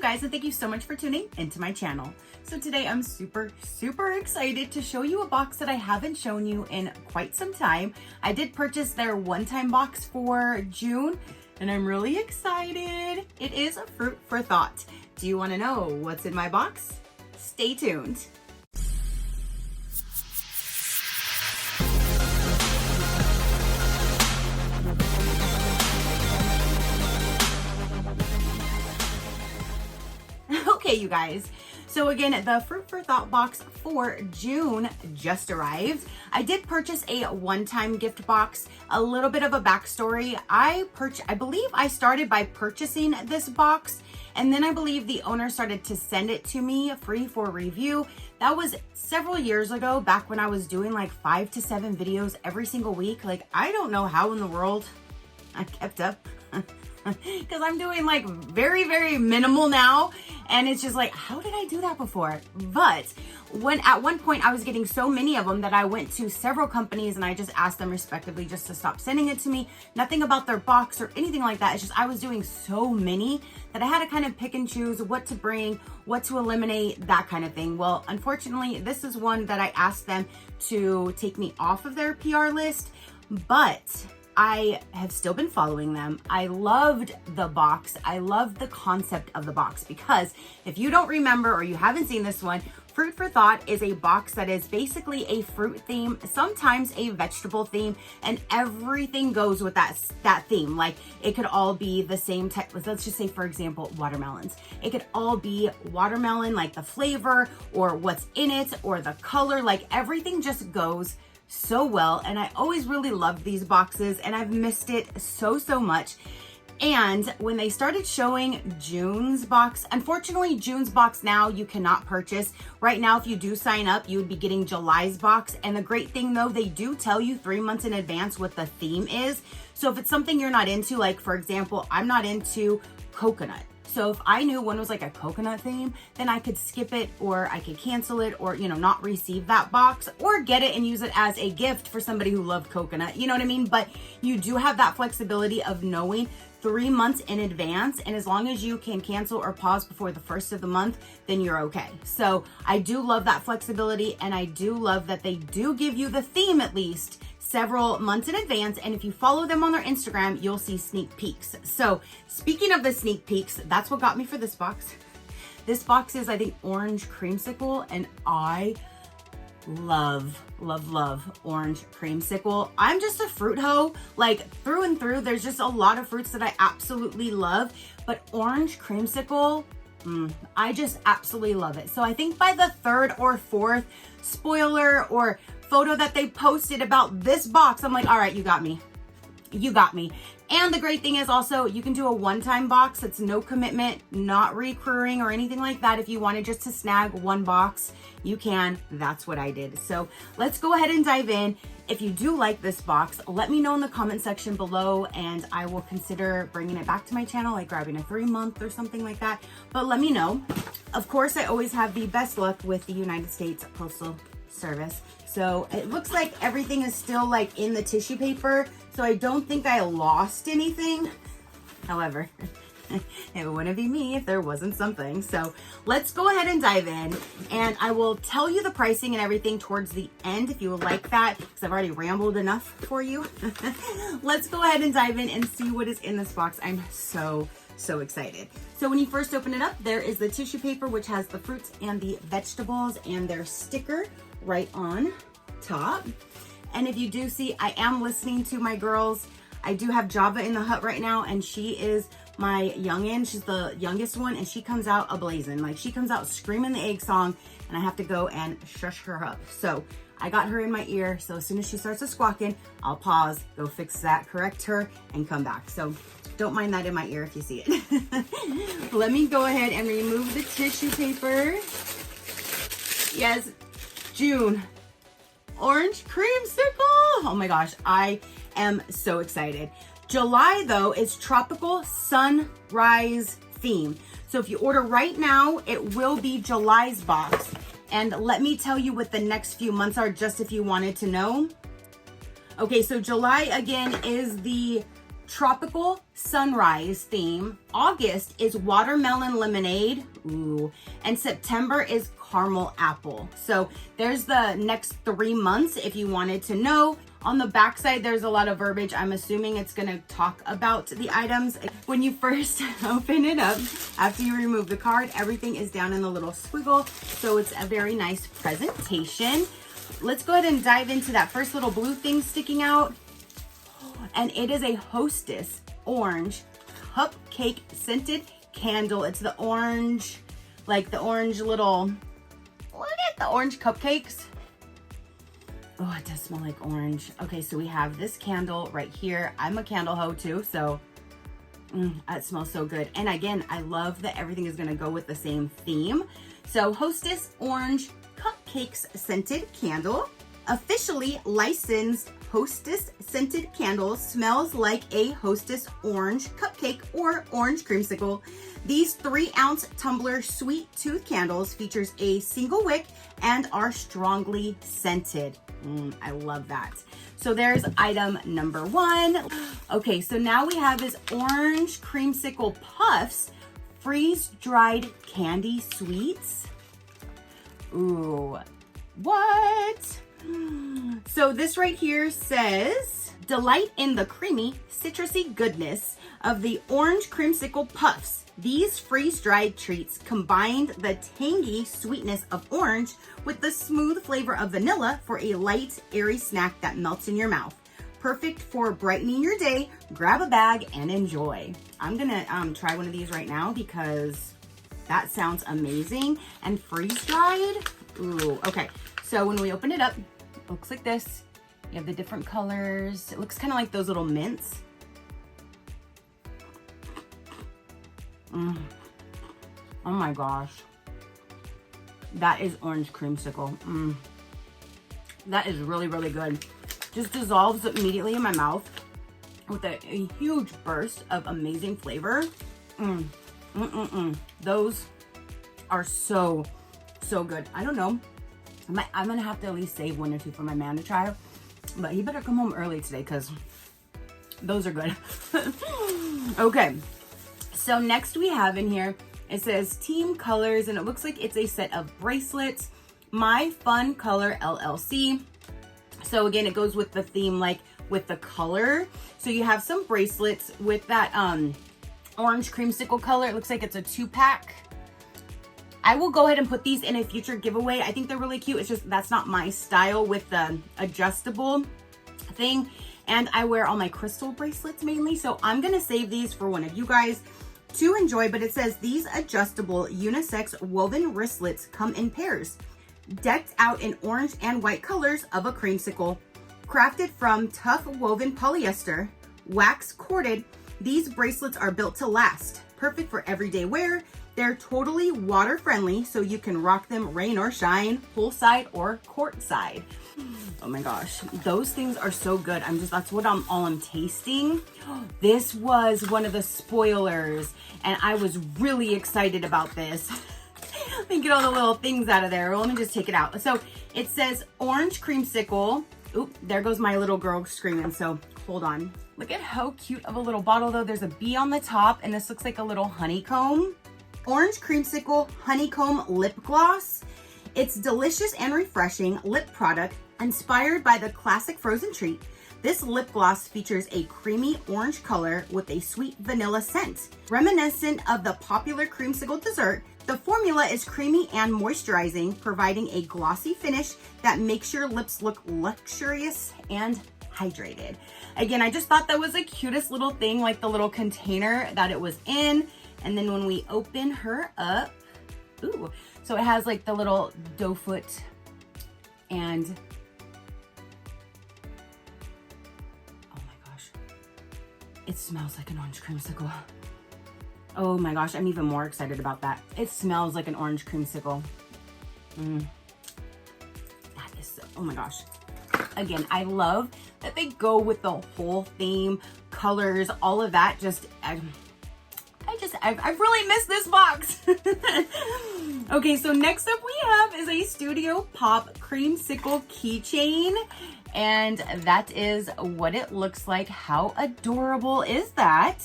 guys, and thank you so much for tuning into my channel. So today I'm super excited to show you a box that I haven't shown you in quite some time. I did purchase their one-time box for June, and I'm really excited. It is a fruit for thought. Do you want to know what's in my box? Stay tuned. Okay, you guys. So again, the Fruit for Thought box for June just arrived. I did purchase a one-time gift box. A little bit of a backstory. I believe I started by purchasing this box, and then I believe the owner started to send it to me free for review. That was several years ago, back when I was doing like 5 to 7 videos every single week. Like, I don't know how in the world I kept up. Because I'm doing like very minimal now, and it's just like, how did I do that before? But at one point I was getting so many of them that I went to several companies and I just asked them respectively just to stop sending it to me. Nothing about their box or anything like that. It's just I was doing so many that I had to kind of pick and choose what to bring, what to eliminate, that kind of thing. Well, unfortunately, this is one that I asked them to take me off of their PR list, but I have still been following them. I loved the box. I loved the concept of the box, because if you don't remember or you haven't seen this one, Fruit for Thought is a box that is basically a fruit theme, sometimes a vegetable theme, and everything goes with that theme. Like, it could all be the same type. Let's just say, for example, watermelons. It could all be watermelon, like the flavor or what's in it or the color. Like, everything just goes so well, and I always really loved these boxes, and I've missed it so much. And when they started showing June's box, unfortunately June's box now you cannot purchase. Right now, if you do sign up, you would be getting July's box. And the great thing though, they do tell you 3 months in advance what the theme is. So if it's something you're not into, like for example, I'm not into coconut. So if I knew one was like a coconut theme, then I could skip it, or I could cancel it, or, you know, not receive that box, or get it and use it as a gift for somebody who loved coconut. You know what I mean? But you do have that flexibility of knowing 3 months in advance. And as long as you can cancel or pause before the first of the month, then you're okay. So I do love that flexibility. And I do love that they do give you the theme at least several months in advance, and if you follow them on their Instagram, you'll see sneak peeks. So speaking of the sneak peeks, that's what got me for this box. This box is, I think, orange creamsicle, and I love orange creamsicle. I'm just a fruit hoe, like through and through. There's just a lot of fruits that I absolutely love, but orange creamsicle, I just absolutely love it. So I think by the 3rd or 4th spoiler or photo that they posted about this box, I'm like, all right, you got me. You got me. And the great thing is also you can do a one-time box. It's no commitment, not recurring or anything like that. If you wanted just to snag one box, you can. That's what I did. So let's go ahead and dive in. If you do like this box, let me know in the comment section below, and I will consider bringing it back to my channel, like grabbing a 3-month or something like that. But let me know. Of course, I always have the best luck with the United States Postal Service. So it looks like everything is still like in the tissue paper. So I don't think I lost anything. However, it wouldn't be me if there wasn't something. So let's go ahead and dive in, and I will tell you the pricing and everything towards the end if you would like that, because I've already rambled enough for you. Let's go ahead and dive in and see what is in this box. I'm so excited. So when you first open it up, there is the tissue paper, which has the fruits and the vegetables and their sticker right on top. And if you do see, I am listening to my girls. I do have Java in the hut right now, and she is my youngin'. She's the youngest one, and she comes out a-blazing. Like, she comes out screaming the egg song, and I have to go and shush her up. So I got her in my ear, so as soon as she starts to squawking, I'll pause, go fix that, correct her, and come back. So don't mind that in my ear if you see it. Let me go ahead and remove the tissue paper. Yes, June. Orange creamsicle. Oh my gosh, I am so excited. July though is tropical sunrise theme. So if you order right now, it will be July's box. And let me tell you what the next few months are, just if you wanted to know. Okay, so July again is the tropical sunrise theme. August is watermelon lemonade. Ooh. And September is caramel apple. So there's the next 3 months if you wanted to know. On the back side, there's a lot of verbiage. I'm assuming it's gonna talk about the items. When you first open it up, after you remove the card, everything is down in the little squiggle. So it's a very nice presentation. Let's go ahead and dive into that first little blue thing sticking out. And it is a Hostess orange cupcake scented candle. It's the orange, like the orange little, look at the orange cupcakes. Oh, it does smell like orange. Okay, so we have this candle right here. I'm a candle hoe too, so it smells so good. And again, I love that everything is gonna go with the same theme. So Hostess orange cupcakes scented candle. Officially licensed Hostess scented candle, smells like a Hostess orange cupcake or orange creamsicle. These 3-ounce tumbler sweet tooth candles features a single wick and are strongly scented. I love that. So there's item number 1. Okay, so now we have this orange creamsicle puffs, freeze-dried candy sweets. Ooh, what? So this right here says, delight in the creamy, citrusy goodness of the orange creamsicle puffs. These freeze-dried treats combined the tangy sweetness of orange with the smooth flavor of vanilla for a light, airy snack that melts in your mouth. Perfect for brightening your day. Grab a bag and enjoy. I'm gonna try one of these right now because that sounds amazing. And freeze-dried, ooh, okay. So when we open it up, it looks like this. You have the different colors. It looks kind of like those little mints. Oh my gosh. That is orange creamsicle. That is really, really good. Just dissolves immediately in my mouth with a huge burst of amazing flavor. Those are so, so good. I don't know. I'm gonna have to at least save 1 or 2 for my man to try, but he better come home early today because those are good. Okay, so next we have in here, it says Team Colors, and it looks like it's a set of bracelets. My Fun Color LLC. So again, it goes with the theme, like with the color. So you have some bracelets with that orange creamsicle color. It looks like it's a 2-pack. I will go ahead and put these in a future giveaway. I think they're really cute. It's just that's not my style with the adjustable thing. And I wear all my crystal bracelets mainly. So I'm going to save these for one of you guys to enjoy. But it says these adjustable unisex woven wristlets come in pairs, decked out in orange and white colors of a creamsicle. Crafted from tough woven polyester, wax corded, these bracelets are built to last. Perfect for everyday wear. They're totally water friendly, so you can rock them rain or shine, poolside or courtside. Oh my gosh, those things are so good. That's what I'm tasting. This was one of the spoilers, and I was really excited about this. Let me get all the little things out of there. Well, let me just take it out. So it says orange creamsicle. Oop, there goes my little girl screaming, so hold on. Look at how cute of a little bottle though. There's a bee on the top, and this looks like a little honeycomb. Orange creamsicle honeycomb lip gloss. It's delicious and refreshing lip product inspired by the classic frozen treat. This lip gloss features a creamy orange color with a sweet vanilla scent. Reminiscent of the popular creamsicle dessert, the formula is creamy and moisturizing, providing a glossy finish that makes your lips look luxurious and hydrated. Again, I just thought that was the cutest little thing, like the little container that it was in. And then when we open her up, ooh, so it has like the little doe foot, and oh my gosh, it smells like an orange creamsicle. Oh my gosh, I'm even more excited about that. It smells like an orange creamsicle. That is so, oh my gosh. Again, I love that they go with the whole theme, colors, all of that. I've really missed this box. Okay, so next up we have is a Studio Pop Creamsicle keychain. And that is what it looks like. How adorable is that?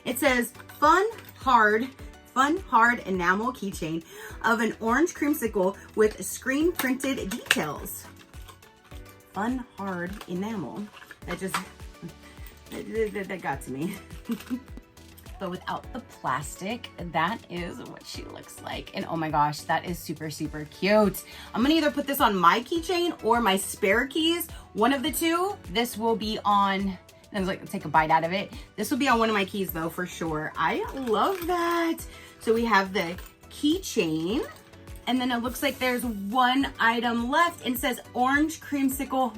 It says fun, hard enamel keychain of an orange creamsicle with screen printed details. Fun, hard enamel. That got to me. But without the plastic, that is what she looks like. And oh my gosh, that is super, super cute. I'm gonna either put this on my keychain or my spare keys. One of the two. This will be on, I was like, take a bite out of it. This will be on one of my keys though, for sure. I love that. So we have the keychain, and then it looks like there's one item left and it says orange creamsicle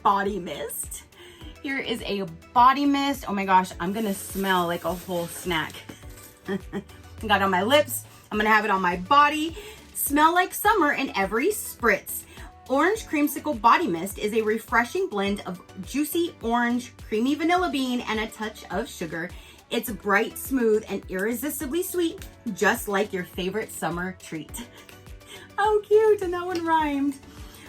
body mist. Here is a body mist. Oh my gosh, I'm gonna smell like a whole snack. Got it on my lips. I'm gonna have it on my body. Smell like summer in every spritz. Orange Creamsicle Body Mist is a refreshing blend of juicy orange, creamy vanilla bean, and a touch of sugar. It's bright, smooth, and irresistibly sweet, just like your favorite summer treat. How cute, and that one rhymed.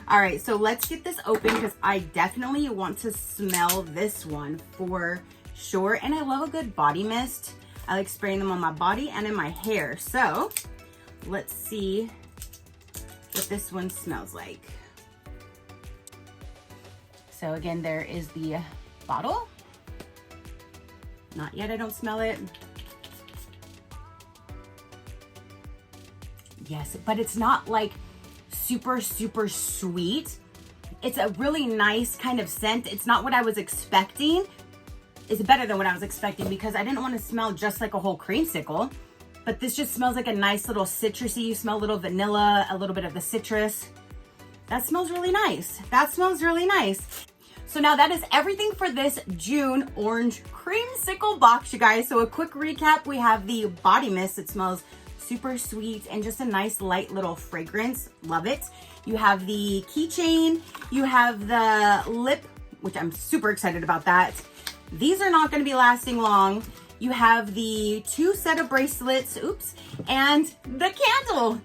All right, so let's get this open because I definitely want to smell this one for sure. And I love a good body mist. I like spraying them on my body and in my hair. So let's see what this one smells like. So again, there is the bottle. Not yet, I don't smell it. Yes, but it's not like super, super sweet. It's a really nice kind of scent. It's not what I was expecting. It's better than what I was expecting because I didn't want to smell just like a whole creamsicle, but this just smells like a nice little citrusy. You smell a little vanilla, a little bit of the citrus. That smells really nice. That smells really nice. So now that is everything for this June orange creamsicle box, you guys. So a quick recap, we have the body mist. It smells super sweet and just a nice light little fragrance. Love it. You have the keychain. You have the lip, which I'm super excited about that. These are not going to be lasting long. You have the 2 set of bracelets, oops, and the candle.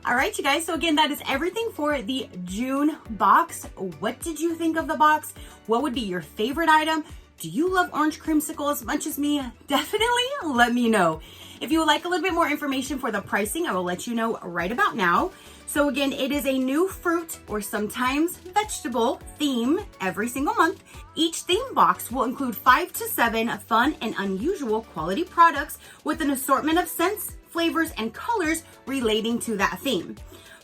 All right, you guys, so again, that is everything for the June box. What did you think of the box? What would be your favorite item? Do you love orange creamsicle as much as me? Definitely let me know. If you would like a little bit more information for the pricing, I will let you know right about now. So again, it is a new fruit or sometimes vegetable theme every single month. Each theme box will include 5 to 7 fun and unusual quality products with an assortment of scents, flavors, and colors relating to that theme.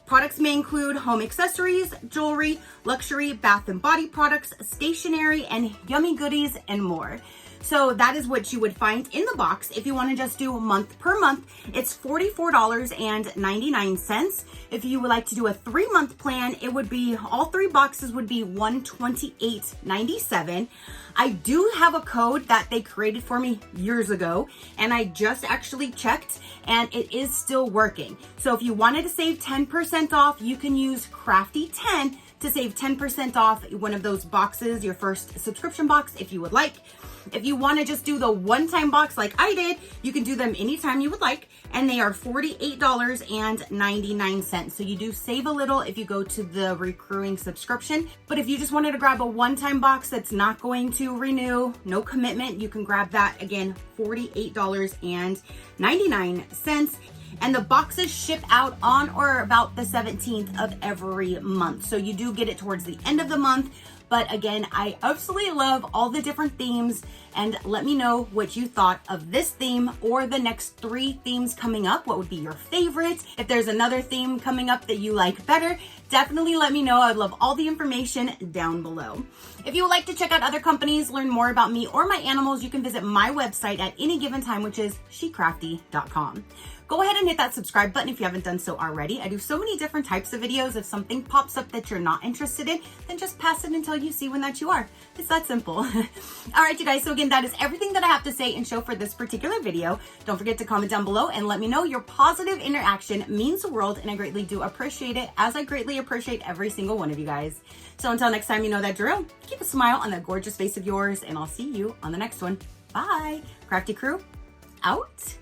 Products may include home accessories, jewelry, luxury, bath and body products, stationery, and yummy goodies, and more. So that is what you would find in the box. If you want to just do month per month, it's $44.99. If you would like to do a 3-month plan, it would be, all 3 boxes would be $128.97. I do have a code that they created for me years ago, and I just actually checked, and it is still working. So if you wanted to save 10% off, you can use Crafty10 to save 10% off one of those boxes, your first subscription box, if you would like. If you want to just do the one-time box like I did, you can do them anytime you would like, and they are $48.99. So you do save a little if you go to the recurring subscription. But if you just wanted to grab a one-time box that's not going to renew, no commitment, you can grab that again, $48.99. And the boxes ship out on or about the 17th of every month. So you do get it towards the end of the month. But again, I absolutely love all the different themes, and let me know what you thought of this theme or the next 3 themes coming up. What would be your favorite? If there's another theme coming up that you like better, definitely let me know. I'd love all the information down below. If you would like to check out other companies, learn more about me or my animals, you can visit my website at any given time, which is SheCrafty.com. Go ahead and hit that subscribe button if you haven't done so already. I do so many different types of videos. If something pops up that you're not interested in, then just pass it until you see one that you are. It's that simple. All right, you guys. So again, that is everything that I have to say and show for this particular video. Don't forget to comment down below and let me know. Your positive interaction means the world, and I greatly do appreciate it, as I greatly appreciate every single one of you guys. So until next time, you know that drill. Keep a smile on that gorgeous face of yours, and I'll see you on the next one. Bye. Crafty Crew, out.